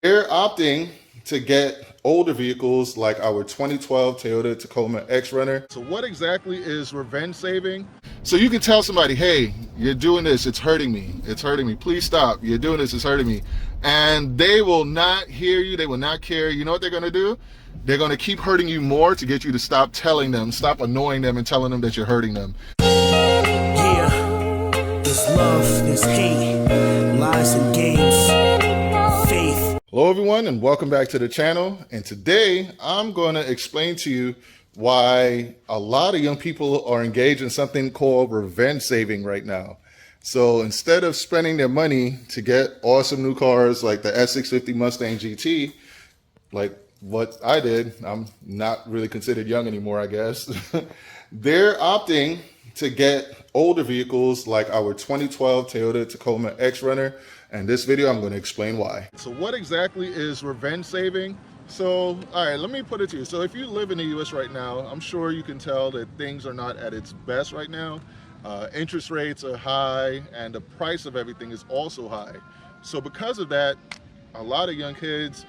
They're opting to get older vehicles like our 2012 Toyota Tacoma X-Runner. So what exactly is revenge saving? So you can tell somebody, hey, you're doing this, it's hurting me, please stop, you're doing this, it's hurting me. And they will not hear you, they will not care. You know what they're gonna do? They're gonna keep hurting you more to get you to stop telling them, stop annoying them and telling them that you're hurting them. Yeah, there's love, there's hate, lies and games, faith. Hello everyone and welcome back to the channel. And today I'm going to explain to you why a lot of young people are engaged in something called revenge saving right now. So instead of spending their money to get awesome new cars like the S650 Mustang GT, like what I did, I'm not really considered young anymore, I guess. They're opting to get older vehicles like our 2012 Toyota Tacoma X-Runner. And this video, I'm going to explain why. So what exactly is revenge saving? So, all right, let me put it to you. So if you live in the US right now, I'm sure you can tell that things are not at its best right now. Interest rates are high and the price of everything is also high. So because of that, a lot of young kids,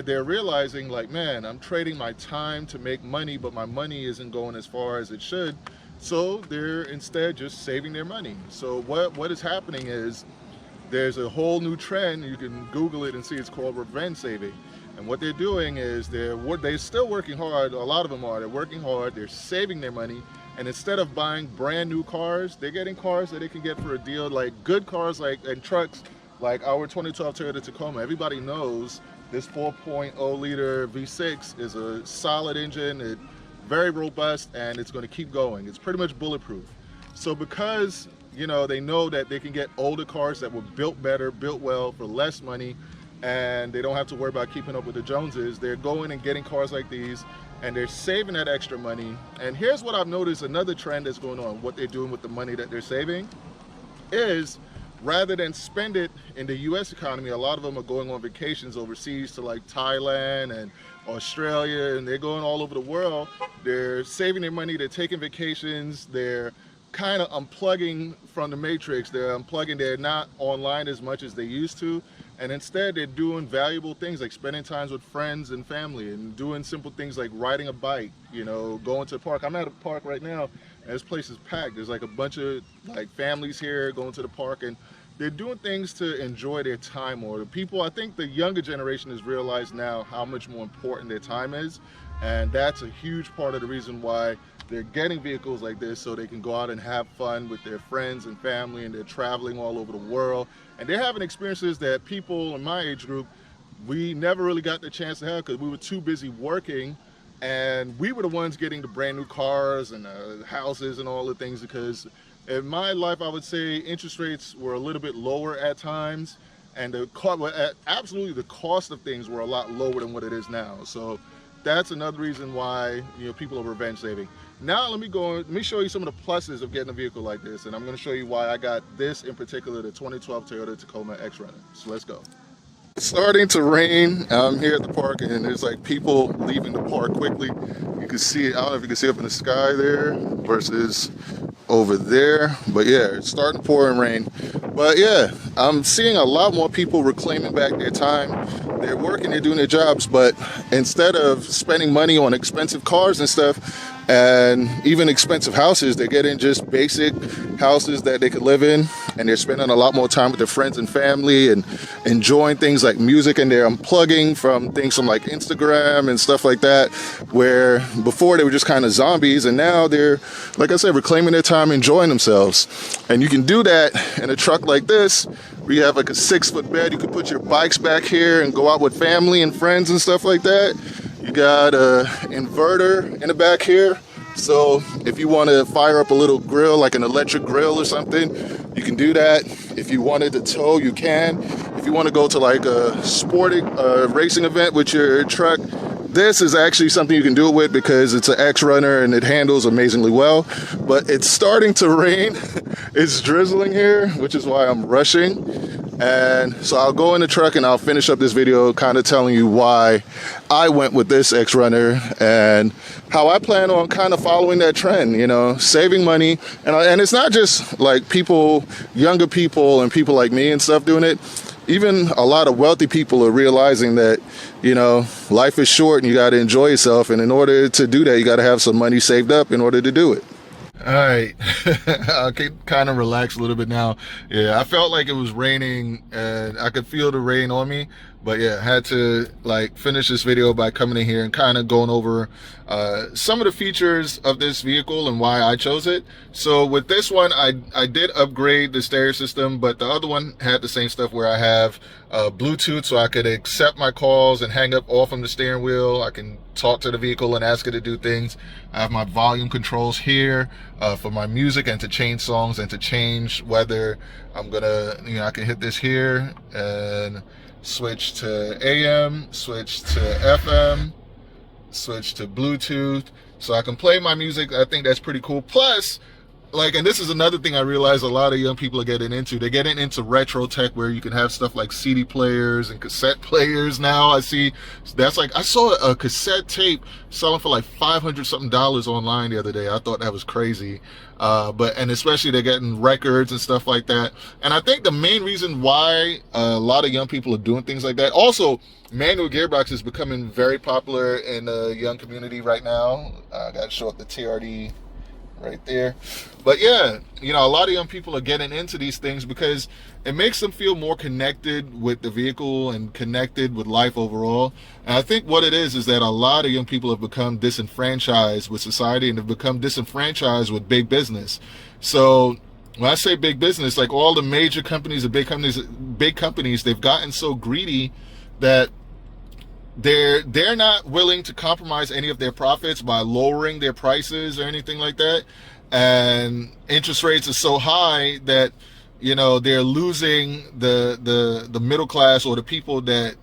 they're realizing like, man, I'm trading my time to make money, but my money isn't going as far as it should. So they're instead just saving their money. So what is happening is there's a whole new trend. You can Google it and see it's called revenge saving. And what they're doing is they're still working hard. A lot of them are. They're working hard. They're saving their money. And instead of buying brand new cars, they're getting cars that they can get for a deal, like good cars and trucks like our 2012 Toyota Tacoma. Everybody knows this 4.0 liter V6 is a solid engine. It's very robust and it's going to keep going. It's pretty much bulletproof. So because they know that they can get older cars that were built better, built well for less money, and they don't have to worry about keeping up with the Joneses. They're going and getting cars like these, and they're saving that extra money. And here's what I've noticed, another trend that's going on. What they're doing with the money that they're saving is, rather than spend it in the US economy, a lot of them are going on vacations overseas to like Thailand and Australia, and they're going all over the world. They're saving their money, they're taking vacations, they're kind of unplugging from the matrix. They're unplugging, they're not online as much as they used to, and instead they're doing valuable things like spending time with friends and family and doing simple things like riding a bike, going to the park. I'm at a park right now and this place is packed. There's like a bunch of like families here going to the park, and they're doing things to enjoy their time more. The people, I think the younger generation has realized now how much more important their time is, and that's a huge part of the reason why they're getting vehicles like this, so they can go out and have fun with their friends and family, and they're traveling all over the world. And they're having experiences that people in my age group, we never really got the chance to have because we were too busy working, and we were the ones getting the brand new cars and houses and all the things, because in my life, I would say interest rates were a little bit lower at times, and absolutely the cost of things were a lot lower than what it is now. So that's another reason why people are revenge saving. Now let me show you some of the pluses of getting a vehicle like this, and I'm going to show you why I got this in particular, the 2012 Toyota Tacoma X-Runner. So let's go. It's starting to rain. I'm here at the park, and there's like people leaving the park quickly. You can see, I don't know if you can see up in the sky there versus over there, but yeah, it's starting to pour and rain. But yeah, I'm seeing a lot more people reclaiming back their time. They're working, they're doing their jobs, but instead of spending money on expensive cars and stuff, and even expensive houses, they're getting just basic houses that they could live in, and they're spending a lot more time with their friends and family and enjoying things like music, and they're unplugging from things from like Instagram and stuff like that, where before they were just kind of zombies, and now they're, like I said, reclaiming their time, enjoying themselves. And you can do that in a truck like this, where you have like a 6-foot bed. You can put your bikes back here and go out with family and friends and stuff like that. You got an inverter in the back here, so if you want to fire up a little grill, like an electric grill or something, you can do that. If you wanted to tow, you can. If you want to go to like a sporting racing event with your truck, this is actually something you can do it with because it's an X-Runner and it handles amazingly well. But it's starting to rain. It's drizzling here, which is why I'm rushing. And so I'll go in the truck and I'll finish up this video kind of telling you why I went with this X-Runner and how I plan on kind of following that trend, saving money. And it's not just like people, younger people and people like me and stuff doing it. even a lot of wealthy people are realizing that, life is short and you got to enjoy yourself. And in order to do that, you got to have some money saved up in order to do it. All right, I can kind of relax a little bit now. Yeah, I felt like it was raining and I could feel the rain on me. But yeah, I had to finish this video by coming in here and kind of going over some of the features of this vehicle and why I chose it. So with this one, I did upgrade the stereo system, but the other one had the same stuff where I have Bluetooth, so I could accept my calls and hang up all from the steering wheel. I can talk to the vehicle and ask it to do things. I have my volume controls here for my music and to change songs and to change whether I'm gonna, I can hit this here and switch to AM, switch to FM, switch to Bluetooth, so I can play my music. I think that's pretty cool. Plus, and this is another thing I realize a lot of young people are getting into. They're getting into retro tech where you can have stuff like CD players and cassette players now. I see that's I saw a cassette tape selling for like $500 something online the other day. I thought that was crazy. And especially they're getting records and stuff like that. And I think the main reason why a lot of young people are doing things like that, also manual gearbox is becoming very popular in the young community right now. I got to show up the TRD right there. But yeah, a lot of young people are getting into these things because it makes them feel more connected with the vehicle and connected with life overall. And I think what it is that a lot of young people have become disenfranchised with society and have become disenfranchised with big business. So when I say big business, like all the major companies, the big companies, they've gotten so greedy that they're not willing to compromise any of their profits by lowering their prices or anything like that. And interest rates are so high that they're losing the middle class or the people that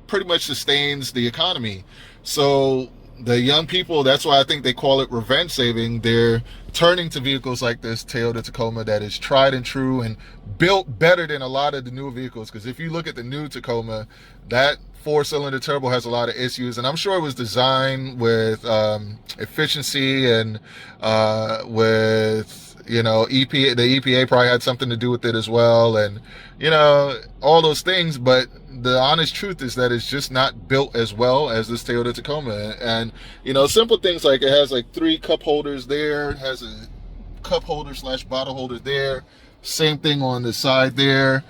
pretty much sustains the economy. So the young people, that's why I think they call it revenge saving. They're turning to vehicles like this Toyota Tacoma that is tried and true and built better than a lot of the newer vehicles. Because if you look at the new Tacoma, that 4-cylinder turbo has a lot of issues, and I'm sure it was designed with efficiency and with EPA. The EPA probably had something to do with it as well, and all those things. But the honest truth is that it's just not built as well as this Toyota Tacoma. And simple things like it has 3 cup holders there, it has a cup holder / bottle holder there, same thing on the side there.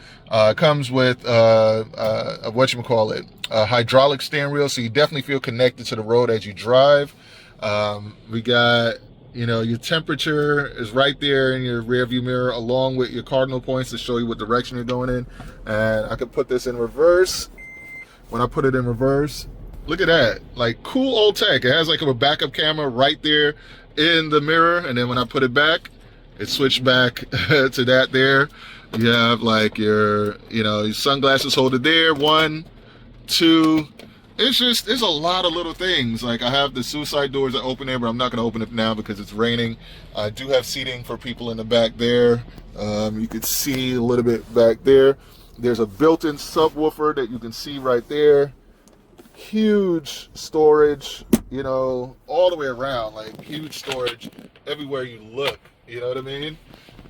Comes with a hydraulic steering wheel, so you definitely feel connected to the road as you drive. We got your temperature is right there in your rear view mirror, along with your cardinal points to show you what direction you're going in. And I could put this in reverse. When I put it in reverse, look at that, cool old tech. It has a backup camera right there in the mirror, and then when I put it back, it switched back to that there. You have your sunglasses holder there, 1, 2. It's a lot of little things. I have the suicide doors that open there, but I'm not going to open it now because it's raining. I do have seating for people in the back there. You can see a little bit back there. There's a built-in subwoofer that you can see right there. Huge storage, all the way around, huge storage everywhere you look. You know what I mean?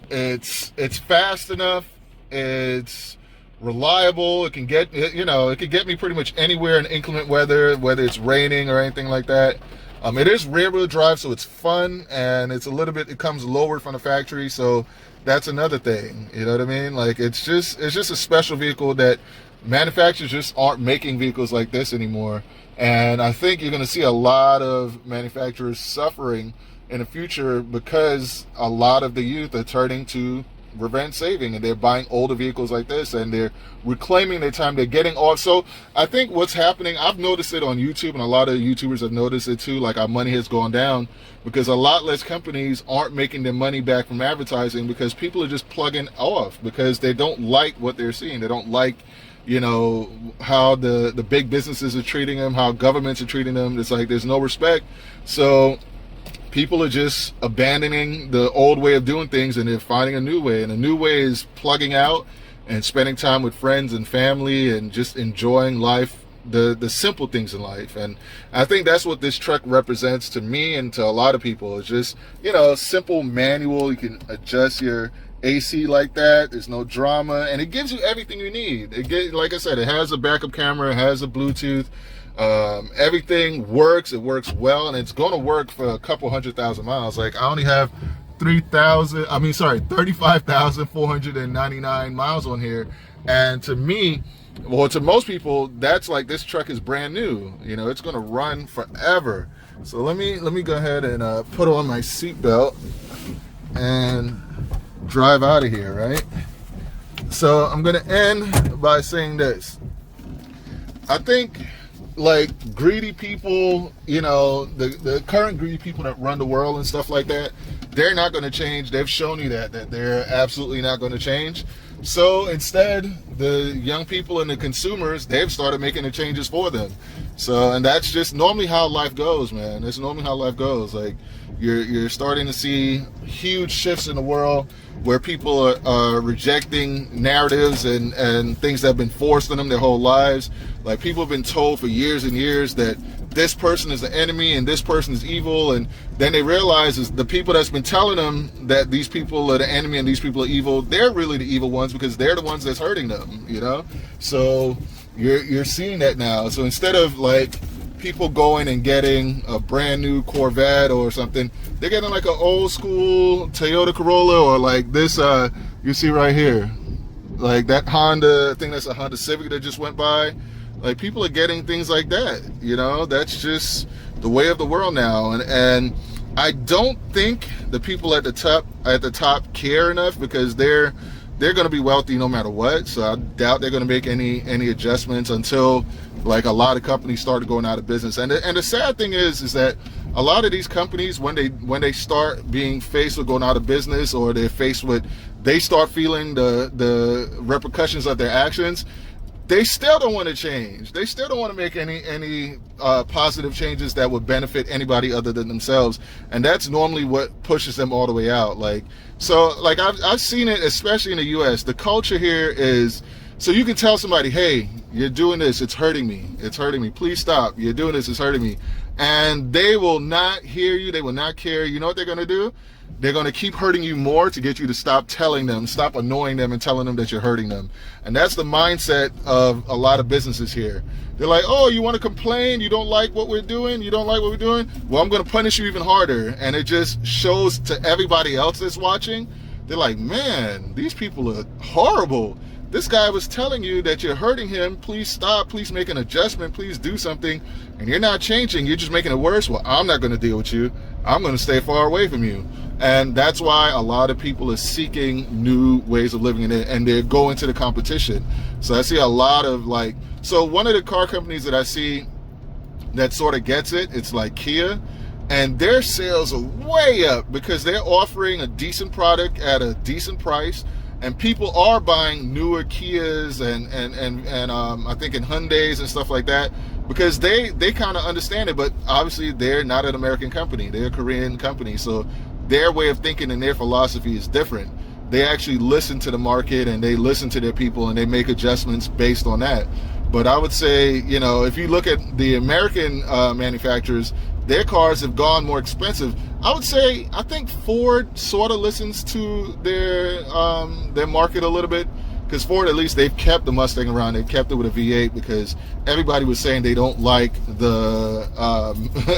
It's fast enough. It's reliable. It can get me pretty much anywhere in inclement weather, whether it's raining or anything like that. It is rear wheel drive, so it's fun, and it comes lower from the factory, so that's another thing. You know what I mean? It's just a special vehicle that manufacturers just aren't making vehicles like this anymore. And I think you're going to see a lot of manufacturers suffering in the future because a lot of the youth are turning to revenge saving, and they're buying older vehicles like this, and they're reclaiming their time. They're getting off. So I think what's happening, I've noticed it on YouTube, and a lot of YouTubers have noticed it too, our money has gone down because a lot less companies aren't making their money back from advertising because people are just plugging off because they don't like what they're seeing. They don't like how the big businesses are treating them, how governments are treating them. It's there's no respect. So people are just abandoning the old way of doing things, and they're finding a new way. And a new way is plugging out and spending time with friends and family and just enjoying life, the simple things in life. And I think that's what this truck represents to me and to a lot of people. It's just, simple manual. You can adjust your AC like that. There's no drama, and it gives you everything you need. Like I said, it has a backup camera, it has a Bluetooth. Everything works. It works well, and it's going to work for a couple 100,000 miles. Like, I only have 35,499 miles on here, and to me, well, to most people, that's like, this truck is brand new. You know, it's going to run forever. So let me go ahead and put on my seatbelt and drive out of here, right? So I'm going to end by saying this. I think, like, greedy people, you know, the current greedy people that run the world and stuff like that, they're not going to change. They've shown you that they're absolutely not going to change. So instead, the young people and the consumers, they've started making the changes for them. So, and that's just normally how life goes, man. That's normally how life goes. Like, you're starting to see huge shifts in the world where people are rejecting narratives and things that have been forced on them their whole lives. Like, people have been told for years and years that this person is the enemy and this person is evil, and then they realize is the people that's been telling them that these people are the enemy and these people are evil, they're really the evil ones, because they're the ones that's hurting them, you know? So you're seeing that now. So instead of like people going and getting a brand new Corvette or something, they're getting like an old school Toyota Corolla, or like this you see right here, like that Honda, I think that's a Honda Civic that just went by. Like, people are getting things like that, you know? That's just the way of the world now. And I don't think the people at the top care enough, because they're going to be wealthy no matter what. So I doubt they're going to make any adjustments until, like, a lot of companies started going out of business. And the sad thing is that a lot of these companies, when they start being faced with going out of business, or they start feeling the repercussions of their actions, they still don't want to change. They still don't want to make any positive changes that would benefit anybody other than themselves. And that's normally what pushes them all the way out. Like, so, like, I've seen it, especially in the US. The culture here is, so you can tell somebody, hey, you're doing this, it's hurting me. It's hurting me. Please stop. You're doing this, it's hurting me. And they will not hear you. They will not care. You know what they're going to do? They're going to keep hurting you more to get you to stop telling them, stop annoying them and telling them that you're hurting them. And that's the mindset of a lot of businesses here. They're like, oh, you want to complain? You don't like what we're doing? You don't like what we're doing? Well, I'm going to punish you even harder. And it just shows to everybody else that's watching. They're like, man, these people are horrible. This guy was telling you that you're hurting him. Please stop. Please make an adjustment. Please do something. And you're not changing. You're just making it worse. Well, I'm not going to deal with you. I'm going to stay far away from you. And that's why a lot of people are seeking new ways of living, and they're going to the competition. So I see a lot of, like, so one of the car companies that I see that sort of gets it, it's like Kia. And their sales are way up because they're offering a decent product at a decent price. And people are buying newer Kias and I think in Hyundais and stuff like that, because they kind of understand it. But obviously they're not an American company, they're a Korean company, so their way of thinking and their philosophy is different. They actually listen to the market and they listen to their people and they make adjustments based on that. But I would say, you know, if you look at the American manufacturers, their cars have gone more expensive. I would say, I think Ford sort of listens to their market a little bit, because Ford, at least, they've kept the Mustang around. They've kept it with a V8 because everybody was saying they don't like the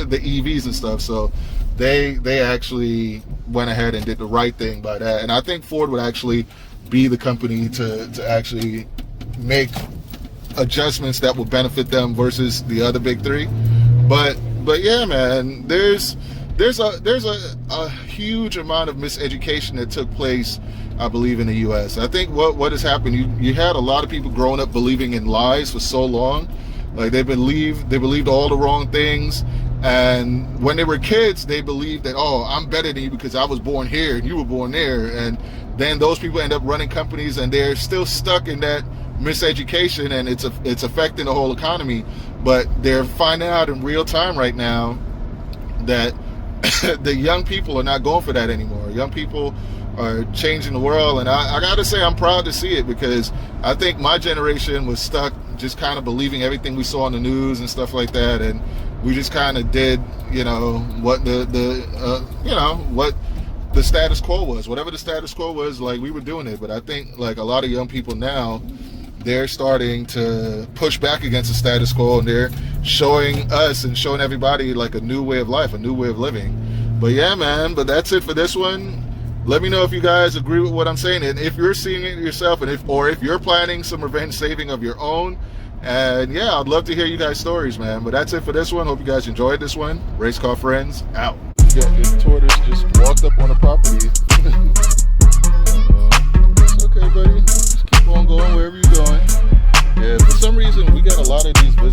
the EVs and stuff. So they actually went ahead and did the right thing by that. And I think Ford would actually be the company to actually make adjustments that will benefit them versus the other big three. But yeah, man, there's a huge amount of miseducation that took place, I believe, in the US. I think what has happened, you had a lot of people growing up believing in lies for so long. Like, they believed all the wrong things. And when they were kids, they believed that, oh, I'm better than you because I was born here and you were born there. And then those people end up running companies and they're still stuck in that miseducation, and it's affecting the whole economy. But they're finding out in real time right now that the young people are not going for that anymore. Young people are changing the world, and I gotta say, I'm proud to see it, because I think my generation was stuck just kind of believing everything we saw on the news and stuff like that, and we just kind of did, you know, what what the status quo was. Whatever the status quo was, like, we were doing it. But I think like a lot of young people now, they're starting to push back against the status quo, and they're showing us and showing everybody like a new way of life, a new way of living. But yeah, man, but that's it for this one. Let me know if you guys agree with what I'm saying, and if you're seeing it yourself, and if you're planning some revenge saving of your own. And yeah, I'd love to hear you guys' stories, man. But that's it for this one. Hope you guys enjoyed this one. Race Car Friends, out. Yeah, this tortoise just walked up on the property. It's okay, buddy. Just keep on going wherever you're going. Yeah, for some reason, we got a lot of these visitors